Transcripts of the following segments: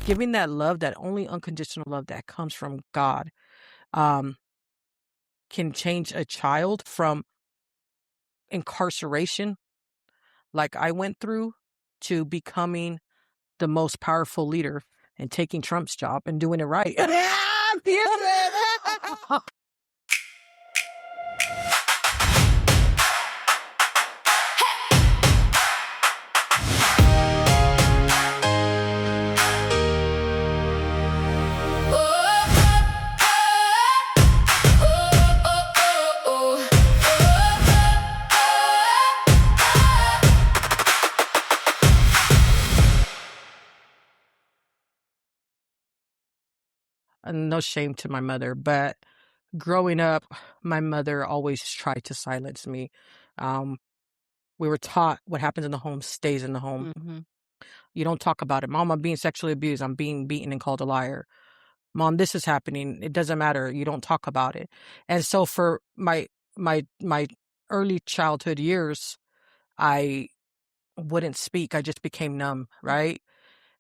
giving that love, that only unconditional love that comes from God, um, can change a child from incarceration, like I went through, to becoming the most powerful leader and taking Trump's job and doing it right. No shame to my mother, but growing up, my mother always tried to silence me. We were taught what happens in the home stays in the home. Mm-hmm. You don't talk about it. Mom, I'm being sexually abused. I'm being beaten and called a liar. Mom, this is happening. It doesn't matter. You don't talk about it. And so for my early childhood years, I wouldn't speak. I just became numb, right?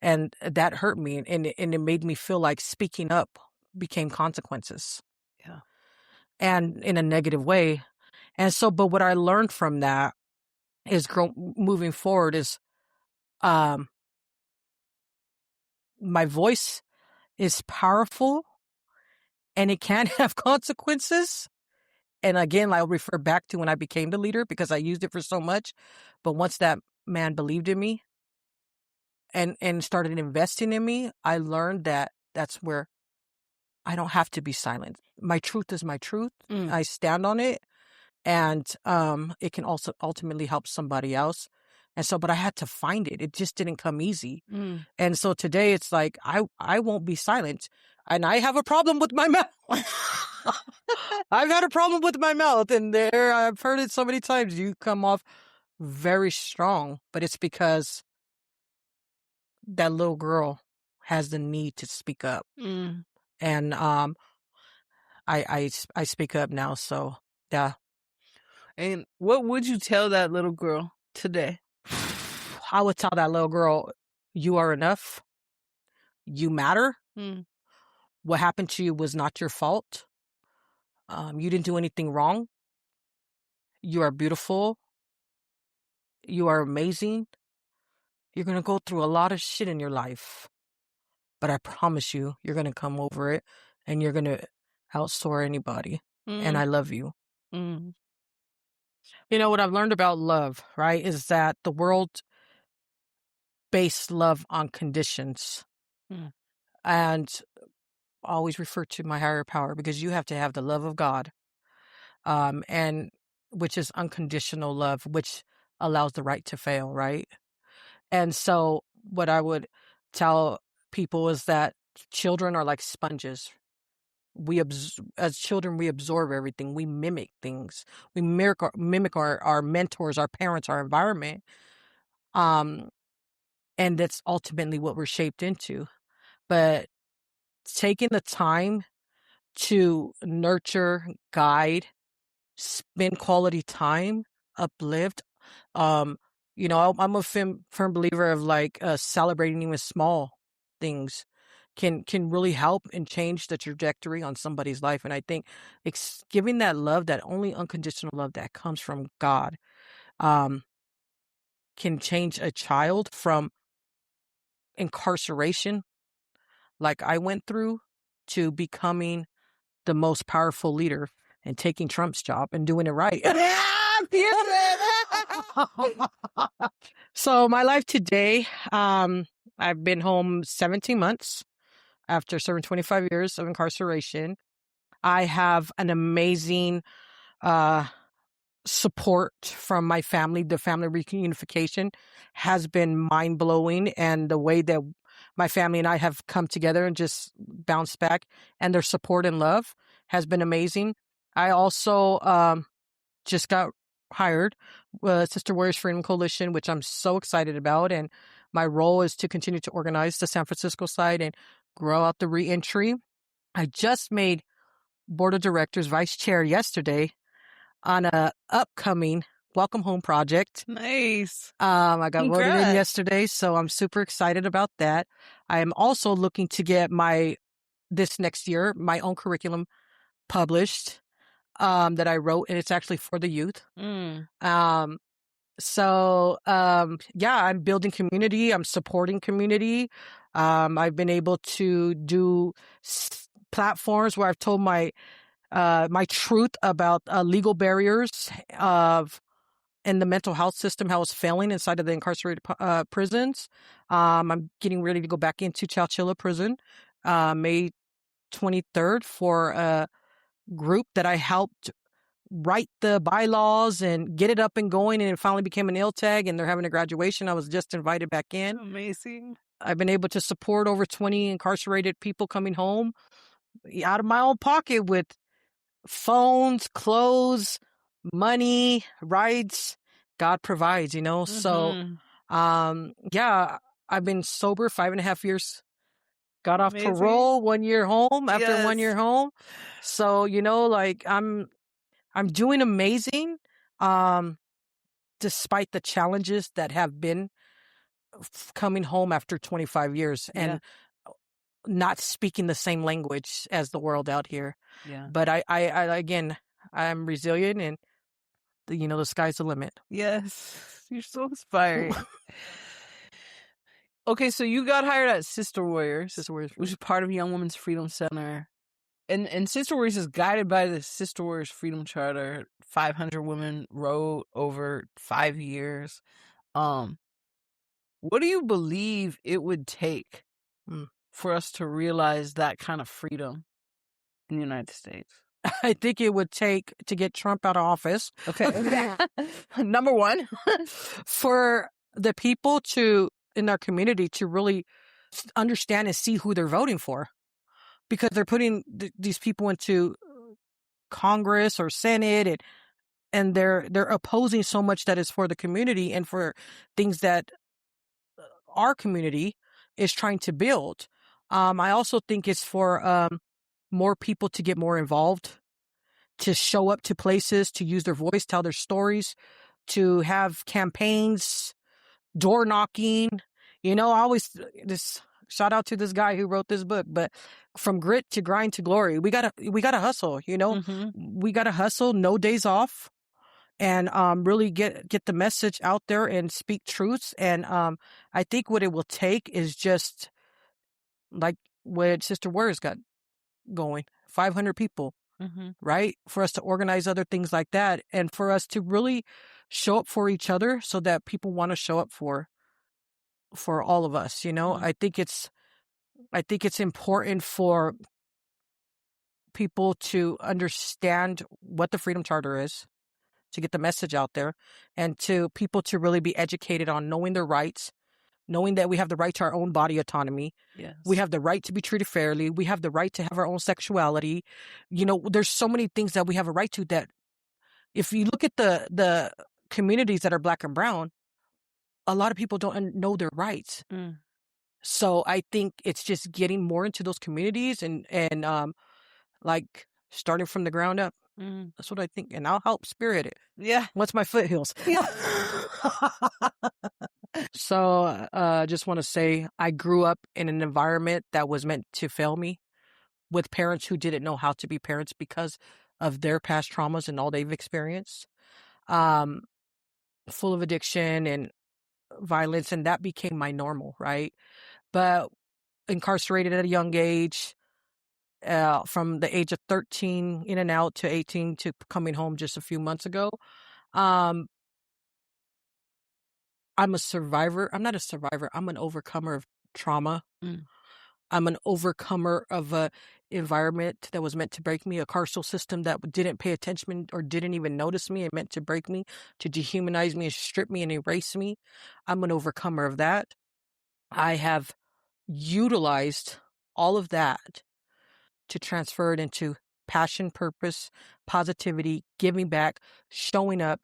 And that hurt me, and it made me feel like speaking up became consequences. Yeah. And in a negative way. And so, but what I learned from that is moving forward is, my voice is powerful and it can have consequences. And again, I'll refer back to when I became the leader because I used it for so much. But once that man believed in me and started investing in me, I learned that that's where I don't have to be silent. My truth is my truth. I stand on it. And it can also ultimately help somebody else. And so, but I had to find it. It just didn't come easy. And so today it's like, I won't be silent. And I have a problem with my mouth. I've had a problem with my mouth. And I've heard it so many times. You come off very strong, but it's because that little girl has the need to speak up. And I speak up now. So, yeah. And what would you tell that little girl today? I would tell that little girl, you are enough. You matter. What happened to you was not your fault. You didn't do anything wrong. You are beautiful. You are amazing. You're going to go through a lot of shit in your life. But I promise you, you're going to come over it and you're going to outsoar anybody. And I love you. You know, what I've learned about love, right, is that the world based love on conditions. And I always refer to my higher power because you have to have the love of God, and which is unconditional love, which allows the right to fail, right? And so what I would tell people is that children are like sponges. As children, we absorb everything. We mimic things. We mimic our mentors, our parents, our environment. And that's ultimately what we're shaped into. But taking the time to nurture, guide, spend quality time, uplift. I'm a firm believer of like celebrating even small things can really help and change the trajectory on somebody's life. And I think giving that love, that only unconditional love that comes from God, can change a child from incarceration, like I went through, to becoming the most powerful leader and taking Trump's job and doing it right. So my life today, I've been home 17 months after serving 25 years of incarceration. I have an amazing support from my family. The family reunification has been mind-blowing, and the way that my family and I have come together and just bounced back, and their support and love has been amazing. I also just got hired with Sister Warriors Freedom Coalition, which I'm so excited about, and my role is to continue to organize the San Francisco side and grow out the reentry. I just made board of directors vice chair yesterday on a upcoming Welcome Home project. Nice. I got voted in Congrats. yesterday, so I'm super excited about that. I am also looking to get this next year, my own curriculum published, that I wrote, and it's actually for the youth. Mm. Yeah, I'm building community. I'm supporting community. I've been able to do platforms where I've told my truth about legal barriers of in the mental health system, how it's failing inside of the incarcerated prisons. I'm getting ready to go back into Chowchilla Prison, May 23rd, for a group that I helped write the bylaws and get it up and going, and it finally became an ill tag, and they're having a graduation. I was just invited back in. Amazing. I've been able to support over 20 incarcerated people coming home out of my own pocket with phones, clothes, money, rides. God provides, you know? So, Mm-hmm. yeah, I've been sober 5.5 years. Got off Amazing. parole 1 year home after 1 year Yes. home. So, like I'm doing amazing. Um, Despite the challenges that have been coming home after 25 years Yeah. and not speaking the same language as the world out here. Yeah. But again, I'm resilient, and the sky's the limit. Yes. You're so inspiring. Okay, so you got hired at Sister Warriors, Sister Warriors. which is part of Young Women's Freedom Center. And Sister Warriors is guided by the Sister Warriors Freedom Charter. 500 women wrote over 5 years. What do you believe it would take for us to realize that kind of freedom in the United States? I think it would take to get Trump out of office. Okay. Number one, for the people in our community to really understand and see who they're voting for, because they're putting these people into Congress or Senate, and they're opposing so much that is for the community and for things that our community is trying to build. I also think it's for more people to get more involved, to show up to places, to use their voice, tell their stories, to have campaigns, door knocking. I always this shout out to this guy who wrote this book, but from grit to grind to glory, we gotta hustle. mm-hmm. We gotta hustle, no days off, and really get the message out there and speak truths. And I think what it will take is just like what Sister Warriors got going, 500 people, Mm-hmm. right? For us to organize other things like that, and for us to really show up for each other, so that people want to show up for all of us. Mm-hmm. I think it's important for people to understand what the Freedom Charter is, to get the message out there, and to people to really be educated on knowing their rights, knowing that we have the right to our own body autonomy. Yes. We have the right to be treated fairly. We have the right to have our own sexuality. There's so many things that we have a right to, that if you look at the communities that are Black and brown, a lot of people don't know their rights. Mm. So I think it's just getting more into those communities and like starting from the ground up. Mm. That's what I think, and I'll help spirit it. Yeah. Once my foothills. Yeah. So just want to say I grew up in an environment that was meant to fail me, with parents who didn't know how to be parents because of their past traumas and all they've experienced, full of addiction and violence, and that became my normal, right? But incarcerated at a young age, from the age of 13 in and out to 18 to coming home just a few months ago. I'm a survivor. I'm not a survivor. I'm an overcomer of trauma. Mm. I'm an overcomer of a environment that was meant to break me, a carceral system that didn't pay attention or didn't even notice me. It meant to break me, to dehumanize me and strip me and erase me. I'm an overcomer of that. I have utilized all of that to transfer it into passion, purpose, positivity, giving back, showing up,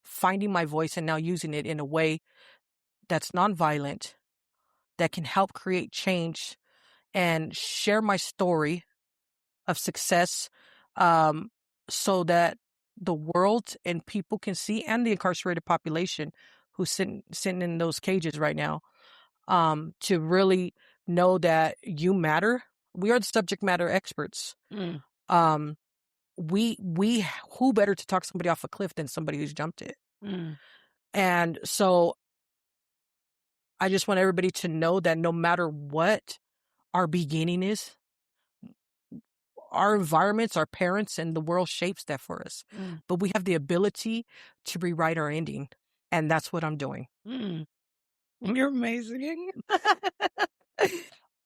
finding my voice, and now using it in a way that's nonviolent, that can help create change and share my story of success, so that the world and people can see, and the incarcerated population who's sitting in those cages right now, to really know that you matter. We are the subject matter experts. Um, we who better to talk somebody off a cliff than somebody who's jumped it? And so I just want everybody to know that no matter what our beginning is, our environments, our parents, and the world shapes that for us. But we have the ability to rewrite our ending. And that's what I'm doing. You're amazing.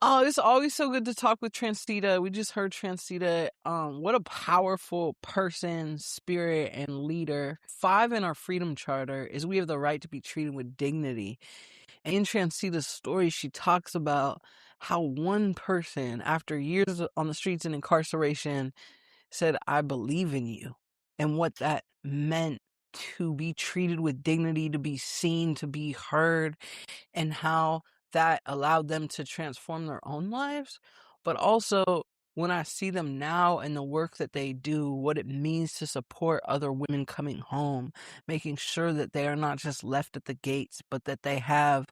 Oh, it's always so good to talk with Trancita. We just heard Trancita. What a powerful person, spirit, and leader. 5 in our Freedom Charter is we have the right to be treated with dignity. And in Trancita's story, she talks about how one person, after years on the streets and incarceration, said, "I believe in you," and what that meant to be treated with dignity, to be seen, to be heard, and how that allowed them to transform their own lives. But also, when I see them now and the work that they do, what it means to support other women coming home, making sure that they are not just left at the gates, but that they have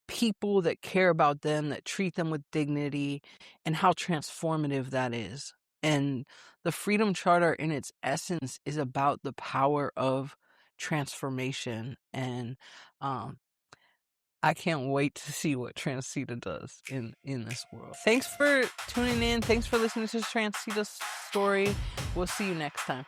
people that care about them, that treat them with dignity, and how transformative that is. And the Freedom Charter, in its essence, is about the power of transformation. And I can't wait to see what Trancita does in this world. Thanks for tuning in. Thanks for listening to Trancita's story. We'll see you next time.